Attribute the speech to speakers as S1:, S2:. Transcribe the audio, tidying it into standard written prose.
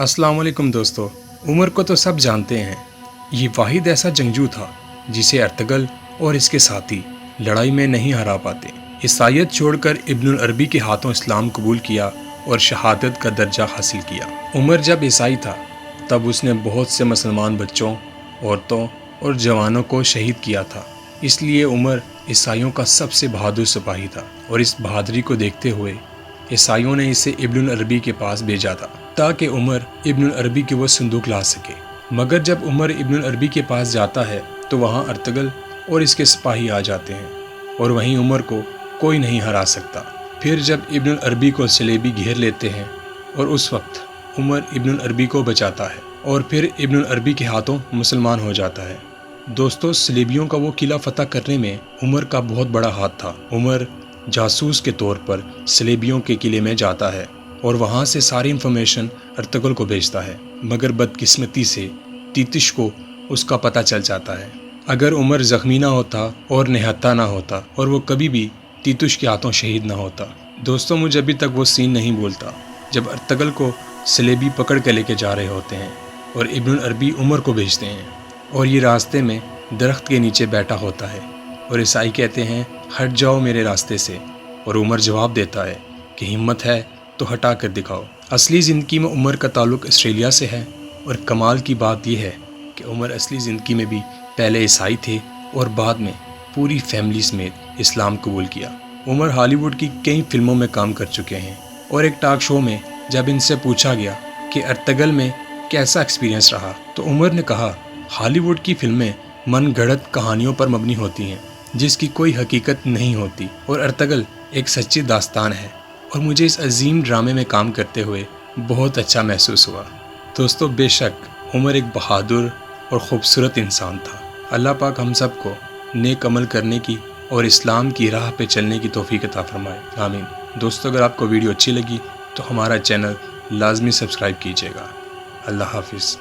S1: अस्सलाम वालेकुम दोस्तों। उमर को तो सब जानते हैं। ये वाहिद ऐसा जंगजू था जिसे अर्तगल और इसके साथी लड़ाई में नहीं हरा पाते। ईसाईयत छोड़कर इब्नुल अरबी के हाथों इस्लाम कबूल किया और शहादत का दर्जा हासिल किया। उमर जब ईसाई था तब उसने बहुत से मुसलमान बच्चों, औरतों और जवानों को शहीद किया था। इसलिए उमर ईसाइयों का सबसे बहादुर सिपाही था और इस बहादुरी को देखते हुए ईसाइयों ने इसे इब्नुल अरबी के पास भेजा था ताकि उमर इब्नुल अरबी के वो संदूक ला सके। मगर जब उमर इब्नुल अरबी के पास जाता है तो वहाँ अर्तगल और इसके सिपाही आ जाते हैं और वहीं उमर को कोई नहीं हरा सकता। फिर जब इब्नुल अरबी को सलेबी घेर लेते हैं और उस वक्त उमर इब्नुल अरबी को बचाता है और फिर इब्नुल अरबी के हाथों मुसलमान हो जाता है। दोस्तों, सलेबियों का वो किला फतह करने में उमर का बहुत बड़ा हाथ था। उमर जासूस के तौर पर सलेबियों के किले में जाता है और वहाँ से सारी इन्फॉर्मेशन अर्तगल को भेजता है। मगर बदकिस्मती से तीतिश को उसका पता चल जाता है। अगर उमर ज़ख्मी ना होता और निहत्था ना होता और वो कभी भी तीतुश के हाथों शहीद ना होता। दोस्तों, मुझे अभी तक वो सीन नहीं भूलता जब अर्तगल को सलेबी पकड़ के लेके जा रहे होते हैं और इब्नुल अरबी उमर को भेजते हैं और ये रास्ते में दरख्त के नीचे बैठा होता है और ईसाई कहते हैं, हट जाओ मेरे रास्ते से। और उमर जवाब देता है कि हिम्मत है तो हटा कर दिखाओ। असली ज़िंदगी में उमर का ताल्लुक़ ऑस्ट्रेलिया से है और कमाल की बात यह है कि उमर असली ज़िंदगी में भी पहले ईसाई थे और बाद में पूरी फैमिली समेत इस्लाम कबूल किया। उमर हॉलीवुड की कई फिल्मों में काम कर चुके हैं और एक टॉक शो में जब इनसे पूछा गया कि अर्तगल में कैसा एक्सपीरियंस रहा तो उमर ने कहा, हॉलीवुड की फिल्में मन गढ़ंत कहानियों पर मबनी होती हैं जिसकी कोई हकीकत नहीं होती और अर्तगल एक सच्ची दास्तान है और मुझे इस अजीम ड्रामे में काम करते हुए बहुत अच्छा महसूस हुआ। दोस्तों, बेशक उमर एक बहादुर और ख़ूबसूरत इंसान था। अल्लाह पाक हम सब को नेक अमल करने की और इस्लाम की राह पे चलने की तौफीक अता फरमाए, आमीन। दोस्तों, अगर आपको वीडियो अच्छी लगी तो हमारा चैनल लाजमी सब्सक्राइब कीजिएगा। अल्लाह हाफिज़।